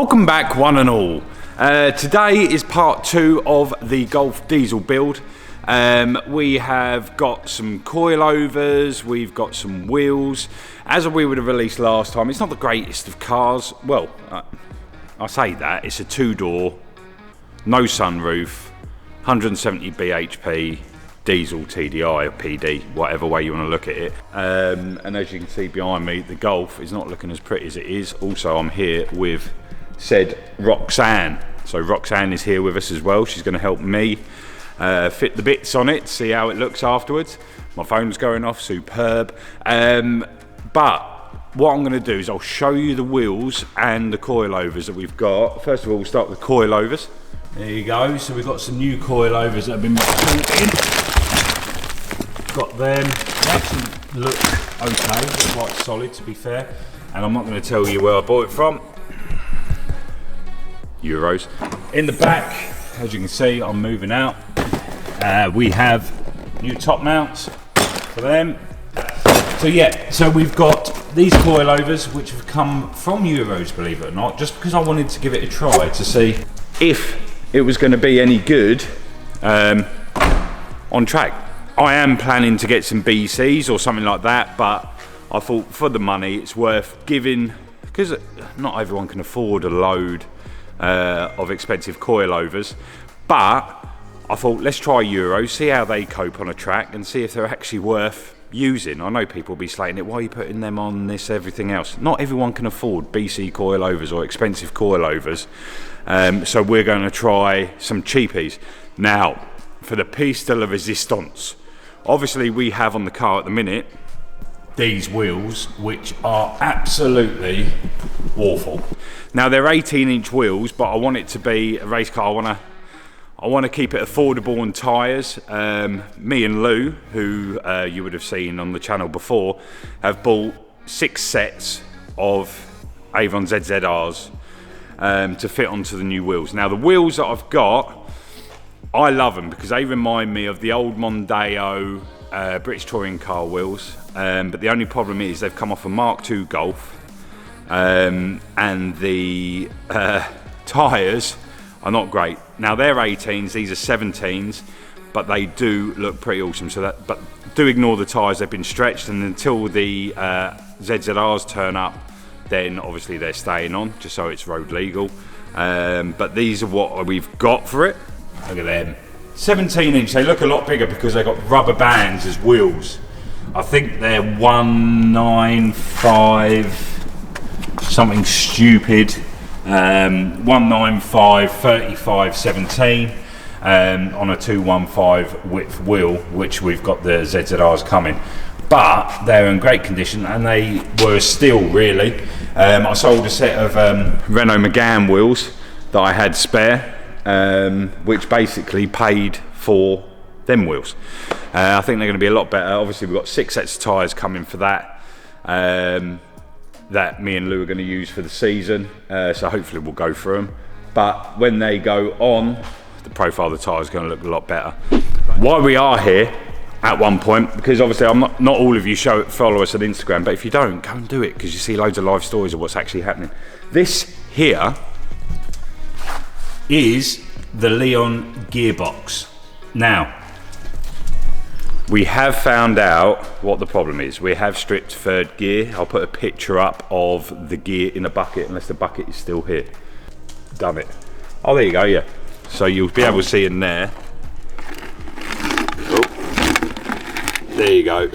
Welcome back one and all. Today is part 2 of the Golf diesel build. We have got some coilovers, we've got some wheels. As we would have released last time, it's not the greatest of cars. Well, I say that, it's a 2-door, no sunroof, 170 BHP, diesel TDI or PD, whatever way you want to look at it. And as you can see behind me, the Golf is not looking as pretty as it is. Also, I'm here with said Roxanne. So Roxanne is here with us as well. She's going to help me fit the bits on it, see how it looks afterwards. My phone's going off, superb. But what I'm going to do is I'll show you the wheels and the coilovers that we've got. First of all, we'll start with the coilovers. There you go. So we've got some new coilovers that have been bought in. Got them. They actually look okay. They're quite solid, to be fair. And I'm not going to tell you where I bought it from. Euros. In the back, as you can see, I'm moving out. We have new top mounts for them. So yeah, so we've got these coilovers which have come from Euros, believe it or not, just because I wanted to give it a try to see if it was going to be any good on track. I am planning to get some BCs or something like that, but I thought for the money it's worth giving, because not everyone can afford a load of expensive coilovers, but I thought let's try Euros, see how they cope on a track and see if they're actually worth using. I know people will be slating it, why are you putting them on this, everything else? Not everyone can afford BC coilovers or expensive coilovers, so we're going to try some cheapies. Now, for the piece de la resistance, obviously we have on the car at the minute these wheels which are absolutely awful. Now they're 18-inch wheels, but I want it to be a race car. I want to keep it affordable on tyres. Me and Lou, who you would have seen on the channel before, have bought 6 sets of Avon ZZRs to fit onto the new wheels. Now the wheels that I've got, I love them because they remind me of the old Mondeo British touring car wheels, but the only problem is they've come off a Mark II Golf, and the tyres are not great. Now they're 18s, these are 17s, but they do look pretty awesome. But do ignore the tyres, they've been stretched, and until the ZZRs turn up, then obviously they're staying on, just so it's road legal. But these are what we've got for it. Look at them. 17-inch, they look a lot bigger because they've got rubber bands as wheels. I think they're 195, something stupid. 195 35 17 on a 215 width wheel, which we've got the ZZRs coming, but they're in great condition and they were steel really. I sold a set of Renault Megane wheels that I had spare, which basically paid for them wheels. I think they're going to be a lot better. Obviously we've got 6 sets of tyres coming for that, that me and Lou are going to use for the season, so hopefully we'll go through them. But when they go on, the profile of the tyre is going to look a lot better. Why we are here at one point, because obviously not all of you follow us on Instagram, but if you don't, go and do it, because you see loads of live stories of what's actually happening. This here is the Leon gearbox. Now, we have found out what the problem is. We have stripped 3rd gear. I'll put a picture up of the gear in a bucket, unless the bucket is still here. Done it. Oh, there you go, yeah. So you'll be able to see in there. Oh, there you go.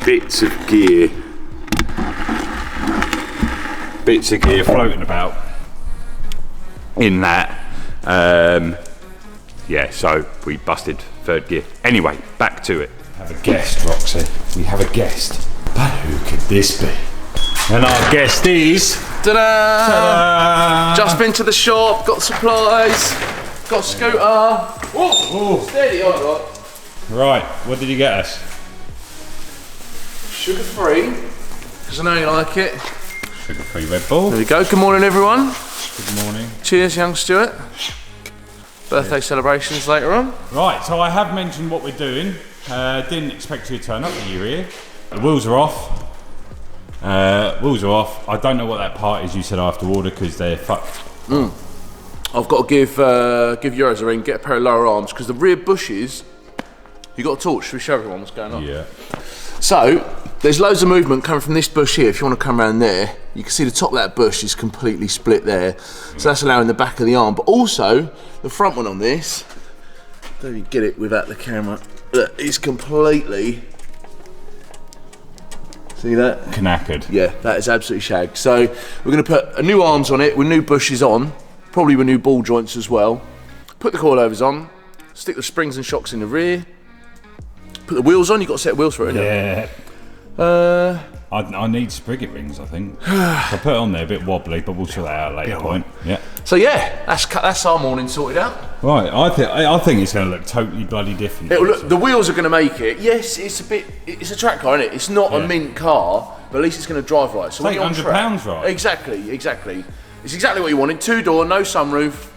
Bits of gear. Bits of gear floating about in that. Yeah, so we busted 3rd gear. Anyway, back to it. We have a guest, Roxy. We have a guest. But who could this be? And our guest is... Ta-da! Ta-da! Just been to the shop, got supplies, got a scooter. Oh, steady, alright. Right, what did you get us? Sugar-free, because I know you like it. Sugar-free Red Bull. There we go. Good morning, everyone. Good morning. Cheers, young Stuart. Birthday celebrations later on. Right, so I have mentioned what we're doing. Didn't expect you to turn up when you were here. The wheels are off. Wheels are off. I don't know what that part is you said I have to order because they're fucked. I've got to give Euros a ring, get a pair of lower arms, because the rear bushes, you got a torch, should we show everyone what's going on? Yeah. So, there's loads of movement coming from this bush here. If you want to come around there, you can see the top of that bush is completely split there. So that's allowing the back of the arm. But also, the front one on this, don't even get it without the camera, look, it's completely, see that? Knackered. Yeah, that is absolutely shagged. So, we're going to put new arms on it with new bushes on, probably with new ball joints as well. Put the coilovers on, stick the springs and shocks in the rear. Put the wheels on, you've got to set wheels for it, haven't you? I need spriget rings, I think. I'll put it on there, a bit wobbly, but we'll sort that out at a later point. Yeah. So yeah, that's our morning sorted out. Right, I think it's going to look totally bloody different. The wheels are going to make it. Yes, it's a track car, isn't it? It's not a mint car, but at least it's going to drive right. So it's £800, right? Exactly. It's exactly what you wanted. 2-door, no sunroof.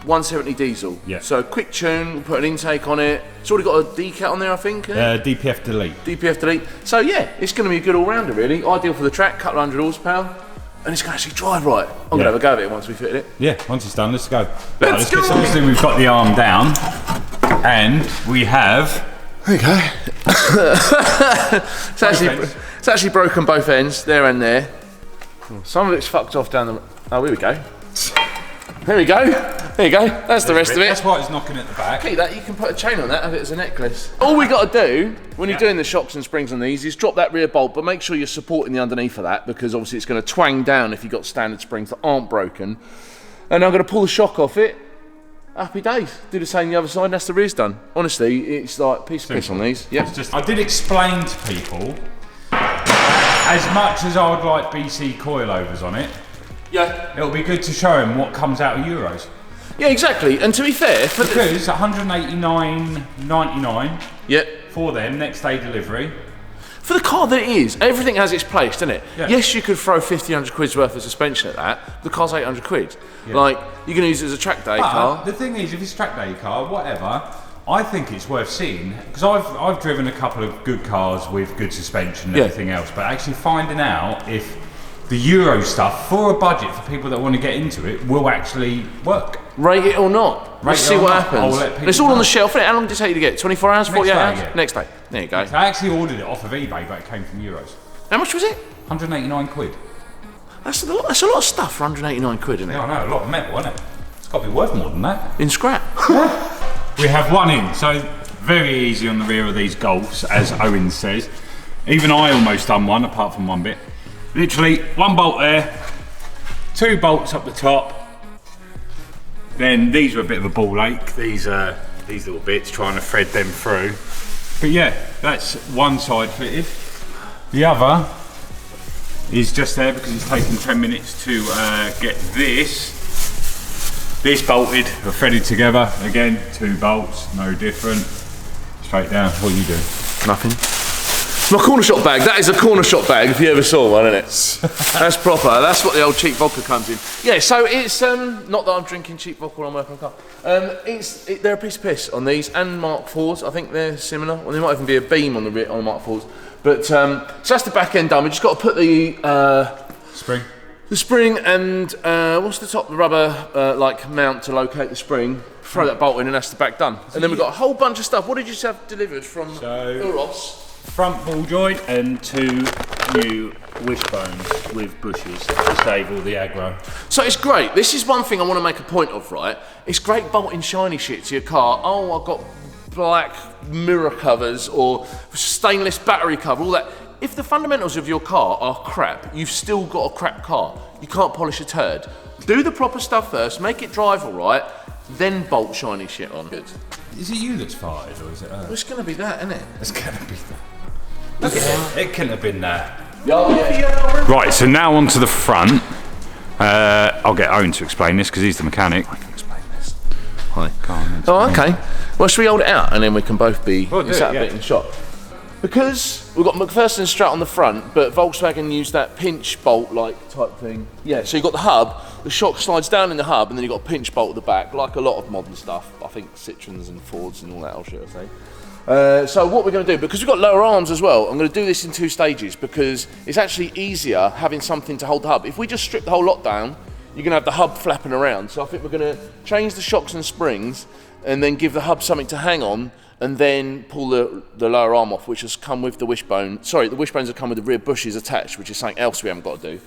170 diesel. Yeah. So quick tune, put an intake on it. It's already got a decat on there, I think. DPF delete. DPF delete. So yeah, it's going to be a good all-rounder really. Ideal for the track, couple hundred horsepower, and it's going to actually drive right. I'm going to have a go at it once we fit it. Yeah, once it's done, let's go. Let's go. So obviously we've got the arm down, and we have. There you go. It's actually broken both ends, there and there. Some of it's fucked off down the. Oh, here we go. There we go. There you go. That's the rest of it. That's why it's knocking at the back. Keep that. You can put a chain on that, have it as a necklace. All we got to do when you're doing the shocks and springs on these is drop that rear bolt, but make sure you're supporting the underneath of that, because obviously it's going to twang down if you've got standard springs that aren't broken. And I'm going to pull the shock off it. Happy days. Do the same the other side, and that's the rear's done. Honestly, it's like piece of piss on these. Yeah. I did explain to people, as much as I would like BC coilovers on it, yeah, it'll be good to show them what comes out of Euros. Yeah, exactly. And to be fair, because $189.99 for them next day delivery. For the car that it is, everything has its place, doesn't it? Yeah. Yes, you could throw 1,500 quid's worth of suspension at that. The car's 800 quid. Yeah. Like, you're going to use it as a track day car. The thing is, if it's a track day car, whatever, I think it's worth seeing, because I've driven a couple of good cars with good suspension and everything else, but actually finding out if the Euro stuff, for a budget for people that want to get into it, will actually work. Rate it or not. Let's see what happens. It's all on the shelf, isn't it? How long did it take you to get? 24 hours, 48 hours? Yeah. Next day. There you go. So I actually ordered it off of eBay, but it came from Euros. How much was it? 189 quid. That's a lot of stuff for 189 quid, isn't it? Yeah, I know, a lot of metal, isn't it? It's got to be worth more than that. In scrap. We have one in, so very easy on the rear of these Golfs, as Owen says. Even I almost done one, apart from one bit. Literally, one bolt there, 2 bolts up the top. Then these were a bit of a ball ache, these little bits, trying to thread them through. But yeah, that's one side fitted. The other is just there because it's taken 10 minutes to get this bolted or threaded together. Again, 2 bolts, no different. Straight down. What are you doing? Nothing. My corner shop bag. That is a corner shop bag if you ever saw one, isn't it? That's proper. That's what the old cheap vodka comes in. Yeah, so it's not that I'm drinking cheap vodka when I'm working on a car. They're a piece of piss on these, and Mark IVs. I think they're similar. Well, there might even be a beam on the Mark IVs. But so that's the back end done. We just got to put the spring. The spring and what's the top? The rubber like mount to locate the spring. Throw that bolt in, and that's the back done. And then we've got a whole bunch of stuff. What did you have delivered from Uros? Front ball joint and 2 new wishbones with bushes to save all the aggro. So it's great. This is one thing I want to make a point of, right? It's great bolting shiny shit to your car. Oh, I've got black mirror covers or stainless battery cover, all that. If the fundamentals of your car are crap, you've still got a crap car. You can't polish a turd. Do the proper stuff first, make it drive all right, then bolt shiny shit on. Good. Is it you that's farted, or is it her? Well, it's going to be that, isn't it? It's going to be that. Look at it. It couldn't have been that. Right, so now onto the front. I'll get Owen to explain this because he's the mechanic. I can explain this. Hi. Oh, okay. Well, should we hold it out and then we can both be sat a bit in shot? Because we've got McPherson strut on the front, but Volkswagen used that pinch bolt like type thing. Yeah, so you've got the hub, the shock slides down in the hub, and then you've got a pinch bolt at the back, like a lot of modern stuff. I think Citroens and Fords and all that old shit, I say. So what we're going to do, because we've got lower arms as well, I'm going to do this in 2 stages because it's actually easier having something to hold the hub. If we just strip the whole lot down, you're going to have the hub flapping around. So I think we're going to change the shocks and springs and then give the hub something to hang on and then pull the lower arm off, which has come with the wishbone. Sorry, the wishbones have come with the rear bushes attached, which is something else we haven't got to do.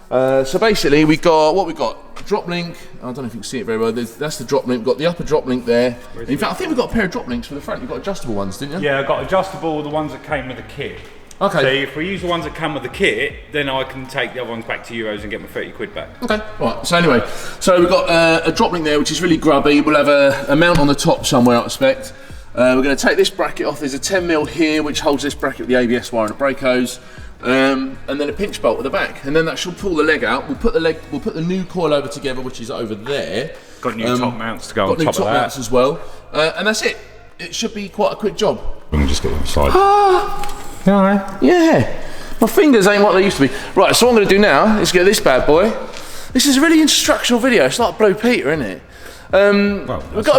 So basically we got, what we got? Drop link, I don't know if you can see it very well, that's the drop link, we've got the upper drop link there. In fact, I think we've got a pair of drop links for the front, you've got adjustable ones, didn't you? Yeah, I've got adjustable, the ones that came with the kit. Okay. So if we use the ones that come with the kit, then I can take the other ones back to Euros and get my 30 quid back. Okay, right, so anyway, so we've got a drop link there which is really grubby, we'll have a mount on the top somewhere I expect. We're going to take this bracket off, there's a 10mm here which holds this bracket with the ABS wire and the brake hose. And then a pinch bolt at the back, and then that should pull the leg out. We'll put the new coilover together, which is over there. Got new top mounts to go on top of that. Got new top mounts as well, and that's it. It should be quite a quick job. We can just get them side. Yeah, my fingers ain't what they used to be. Right, so what I'm going to do now is get this bad boy. This is a really instructional video. It's like Blue Peter, isn't it?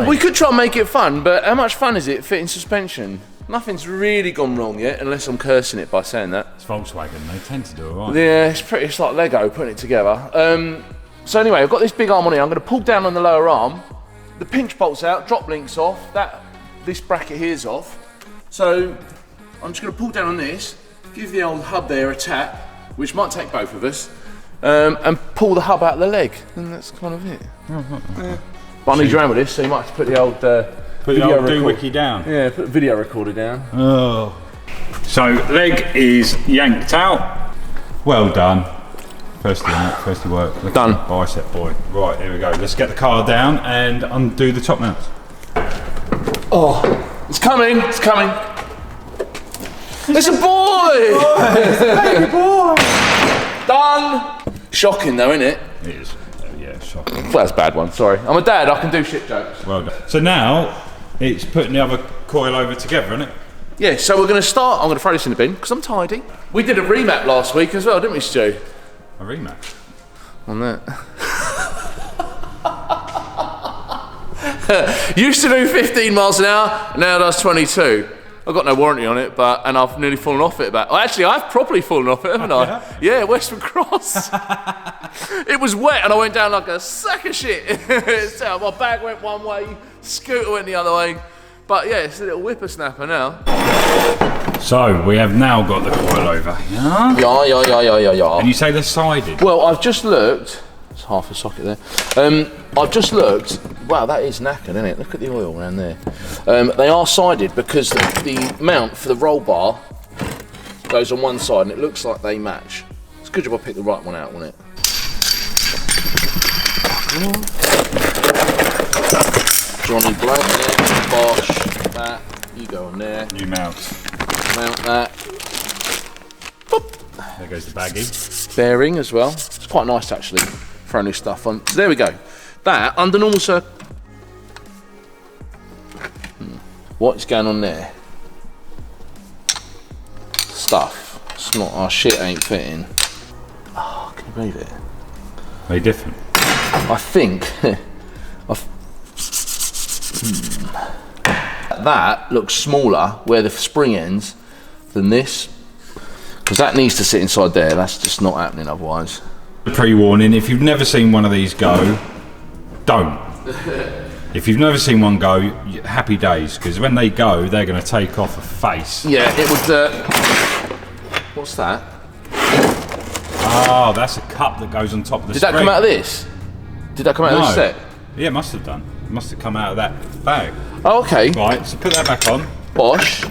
We could try and make it fun, but how much fun is it fitting suspension? Nothing's really gone wrong yet, unless I'm cursing it by saying that. It's Volkswagen, they tend to do alright. Yeah, it's like Lego putting it together. So anyway, I've got this big arm on here. I'm going to pull down on the lower arm. The pinch bolt's out, drop link's off. This bracket here's off. So I'm just going to pull down on this, give the old hub there a tap, which might take both of us, and pull the hub out of the leg. And that's kind of it. But I need you around with this, so you might have to put the old... Put the old doohickey down. Yeah, put the video recorder down. Oh. So leg is yanked out. Well done. First work. Look done. Bicep boy. Right, here we go. Let's get the car down and undo the top mounts. Oh, it's coming. It's coming. It's a boy. It's a baby boy. Done. Shocking though, isn't it? It is. Yeah, shocking. Well, that's a bad one. Sorry. I'm a dad. I can do shit jokes. Well done. So now it's putting the other coil over together, isn't it? Yeah. So we're going to start. I'm going to throw this in the bin because I'm tidy. We did a remap last week as well, didn't we, Stu? A remap. On that. Used to do 15 miles an hour. Now does 22. I've got no warranty on it, and I've nearly fallen off it about. Oh, actually, I've properly fallen off it, haven't I? Yeah, Western Cross. It was wet, and I went down like a sack of shit. My bag went one way, scooter went the other way. But yeah, it's a little whippersnapper now. So we have now got the coilover. Yeah. Yeah. And you say they're sided? Well, I've just looked. It's half a socket there. I've just looked. Wow, that is knackered, isn't it? Look at the oil around there. They are sided because the mount for the roll bar goes on one side and it looks like they match. It's a good job I picked the right one out, wasn't it? Johnny Black there, Bosch, that, you go on there. New mount. Mount that. Boop. There goes the baggy. Bearing as well. It's quite nice to actually throw new stuff on. So there we go. That, under normal circ... What's going on there? Stuff. It's not, our shit ain't fitting. Oh, can you believe it? Very different. I think... That looks smaller where the spring ends than this. Because that needs to sit inside there. That's just not happening otherwise. Pre-warning, if you've never seen one of these go, don't. If you've never seen one go, happy days, because when they go, they're going to take off a face. Yeah, it would... What's that? Oh, that's a cup that goes on top of the spring. Did that come out of this? Did that come out of this set? Yeah, it must have done. It must have come out of that bag. Oh, okay. Right, so put that back on. Bosch.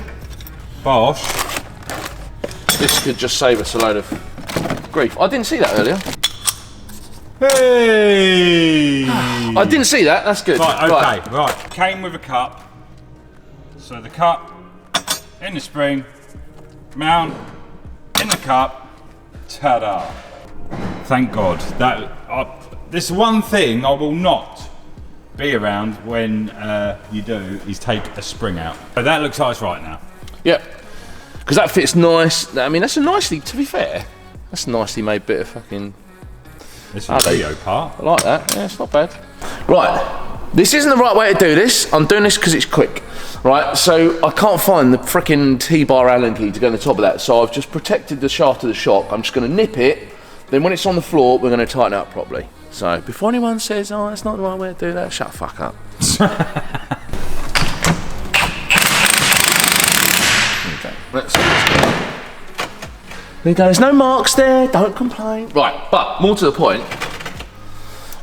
This could just save us a load of grief. I didn't see that earlier. Hey! I didn't see that, that's good. Right, okay, right. Came with a cup. So the cup, in the spring, mount, in the cup, ta-da. Thank God. This one thing I will not be around when you do is take a spring out. So that looks like it's right now. Yep. Because that fits nice. I mean, that's a nicely, to be fair, that's a nicely made bit of fucking... This is a video part. I like that. Yeah, it's not bad. Right, This isn't the right way to do this. I'm doing this because it's quick, right? So I can't find the frickin' T-bar Allen key to go on the top of that. So I've just protected the shaft of the shock. I'm just going to nip it. Then when it's on the floor, we're going to tighten it up properly. So before anyone says, oh, that's not the right way to do that, shut the fuck up. There you go. There's no marks there. Don't complain. Right, but more to the point.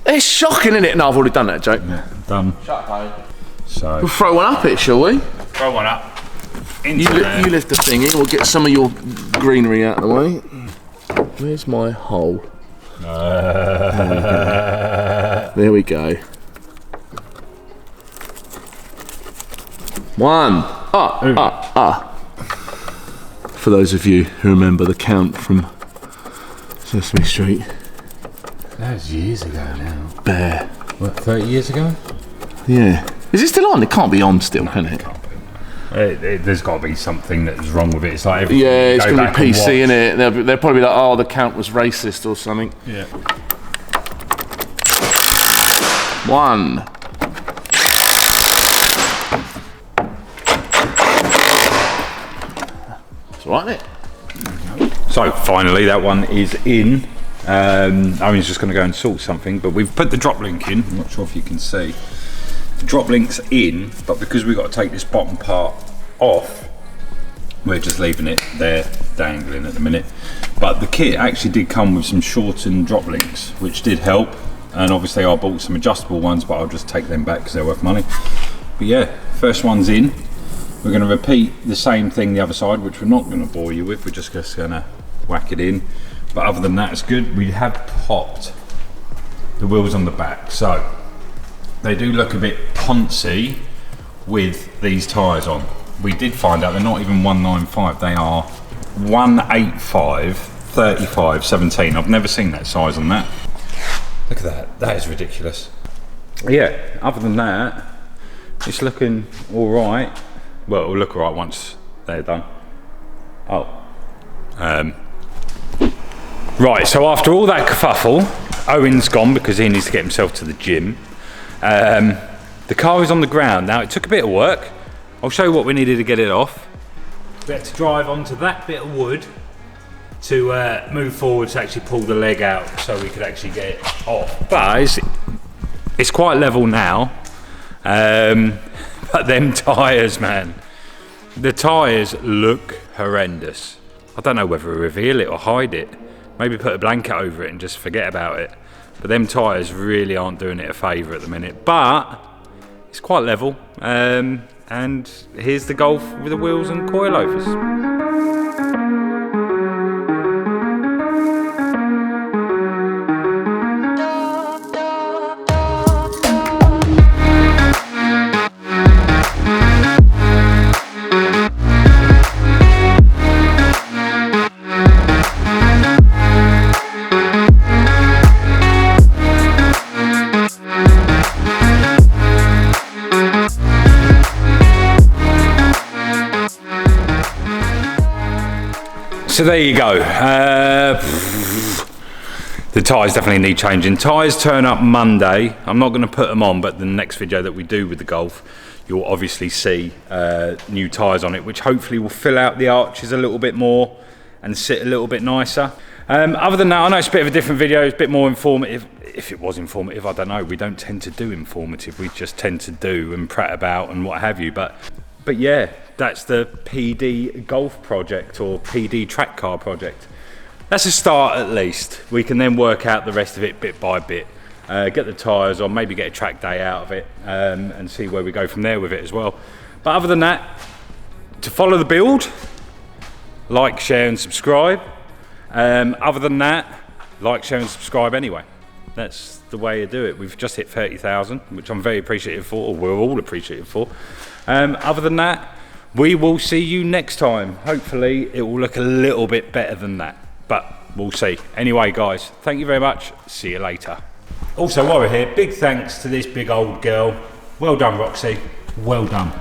It's shocking, isn't it? No, I've already done that joke. Yeah, done. Shut up, So we'll throw one up it, shall we? throw one up. You lift the thing in. We'll get some of your greenery out of the way. Where's my hole? There we go. One. For those of you who remember the count from Sesame Street. That was years ago now. Bear. What, 30 years ago? Yeah. Is it still on? It can't be on still, can it? There's got to be something that's wrong with it. It's like yeah, it's going to be PC, innit? They'll probably be like, oh, the count was racist or something. Yeah. One. It's all right, isn't it? So finally, that one is in. Owen's just going to go and sort something, but we've put the drop link in. I'm not sure if you can see. The drop link's in, but because we've got to take this bottom part off, we're just leaving it there dangling at the minute. But the kit actually did come with some shortened drop links, which did help. And obviously I bought some adjustable ones, but I'll just take them back because they're worth money. But yeah, first one's in. We're going to repeat the same thing the other side, which we're not going to bore you with. We're just going to whack it in. But other than that, it's good. We have popped the wheels on the back, so they do look a bit poncy with these tyres on. We did find out they're not even 195, they are 185 35 17. I've never seen that size on that. Look at that, that is ridiculous. Yeah, other than that, it's looking all right. Well, it'll look all right once they're done. Oh. Right, so after all that kerfuffle, Owen's gone because he needs to get himself to the gym. The car is on the ground. Now, it took a bit of work. I'll show you what we needed to get it off. We had to drive onto that bit of wood to move forward to actually pull the leg out so we could actually get it off. But it's quite level now. But them tyres, man. The tyres look horrendous. I don't know whether to reveal it or hide it. Maybe put a blanket over it and just forget about it. But them tyres really aren't doing it a favour at the minute. But it's quite level. And here's the Golf with the wheels and coilovers. So there you go. The tyres definitely need changing. Tyres turn up Monday. I'm not going to put them on, but the next video that we do with the Golf, you'll obviously see new tyres on it, which hopefully will fill out the arches a little bit more and sit a little bit nicer. Other than that, I know it's a bit of a different video. It's a bit more informative. If it was informative, I don't know. We don't tend to do informative. We just tend to do and prat about and what have you. But yeah, that's the PD Golf project or PD track car project. That's a start at least. We can then work out the rest of it bit by bit. Get the tyres on, maybe get a track day out of it and see where we go from there with it as well. But other than that, to follow the build, like, share and subscribe. Other than that, like, share and subscribe anyway. That's the way to do it. We've just hit 30,000, which I'm very appreciative for, or we're all appreciative for. Other than that, we will see you next time. Hopefully it will look a little bit better than that, but we'll see. Anyway, guys, thank you very much. See you later. Also, while we're here, big thanks to this big old girl. Well done, Roxy. Well done.